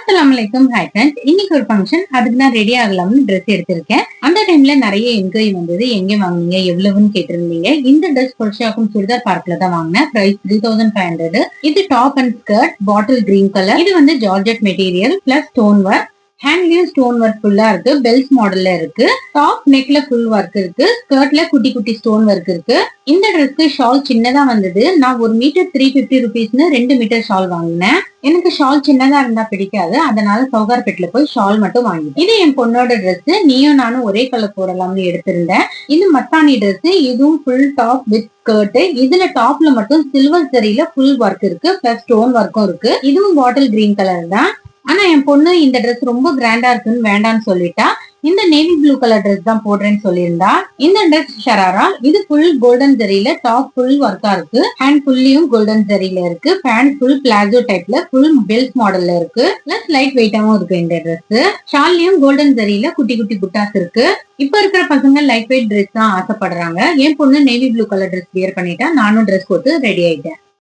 அஸ்ஸலாமு அலைக்கும். Hi friends, இன்னைக்கு ஒரு ஃபங்க்ஷன், அதுக்கு நான் ரெடி ஆகலாம்னு ட்ரெஸ் எடுத்திருக்கேன். அந்த டைம்ல நிறைய என்கொயரி வந்தது. எங்க வாங்குனீங்க, எவ்வளவுன்னு கேட்டிருந்தீங்க. இந்த ட்ரெஸ் புருஷாக்கும் சுடிதார் பார்க்ல தான் வாங்கினேன். பிரைஸ் 3500. இது top and skirt, bottle green colour. இது வந்து georgette material plus stone work. ஹேண்ட்லயும் ஸ்டோன் ஒர்க் ஃபுல்லா இருக்கு. பெல்ஸ் மாடல்ல இருக்கு. டாப் நெக்ல ஃபுல் ஒர்க் இருக்கு. ஸ்கர்ட்ல குட்டி குட்டி ஸ்டோன் ஒர்க் இருக்கு. இந்த ட்ரெஸ்க்கு ஷால் சின்னதா வந்தது. நான் 1 மீட்டர் 350 ருபீஸ்னு 2 மீட்டர் ஷால் வாங்கினேன். எனக்கு ஷால் சின்னதா இருந்தா பிடிக்காது, அதனால சௌகார்பேட்ல போய் ஷால் மட்டும் வாங்கிட்டேன். இது என் பொண்ணோட ட்ரெஸ். நீயும் நானும் ஒரே கலர் போடலாம்னு எடுத்திருந்தேன். இது மத்தானி ட்ரெஸ். இதுவும் ஃபுல் டாப் வித் ஸ்கர்ட். இதுல டாப்ல மட்டும் சில்வர் ஜரியில ஃபுல் ஒர்க் இருக்கு, பிளஸ் ஸ்டோன் ஒர்க்கும் இருக்கு. இதுவும் பாட்டில் கிரீன் கலர் தான். ஆனா என் பொண்ணு இந்த ட்ரெஸ் ரொம்ப கிராண்டா இருக்குன்னு வேண்டான்னு சொல்லிட்டா. இந்த நேவி ப்ளூ கலர் ட்ரெஸ் தான் போடுறேன்னு சொல்லியிருந்தா. இந்த ட்ரெஸ் ஷராரா. இது ஃபுல் கோல்டன் ஜரியில டாப் ஃபுல் ஒர்க்கா இருக்கு. ஹேண்ட் ஃபுல்லியும் கோல்டன் ஜரியில இருக்கு. பேண்ட் ஃபுல் பிளாசோ டைப்ல ஃபுல் பெல்ட் மாடல்ல இருக்கு. பிளஸ் லைட் வெயிட்டாவும் இருக்கு இந்த ட்ரெஸ். ஷால்லையும் கோல்டன் ஜரியில குட்டி குட்டி புட்டாஸ் இருக்கு. இப்ப இருக்கிற பசங்க லைட் வெயிட் ட்ரெஸ் தான் ஆசைப்படுறாங்க. என் பொண்ணு navy blue colour dress wear பண்ணிட்டா. நானும் ட்ரெஸ் போட்டு ரெடி ஆயிட்டேன்.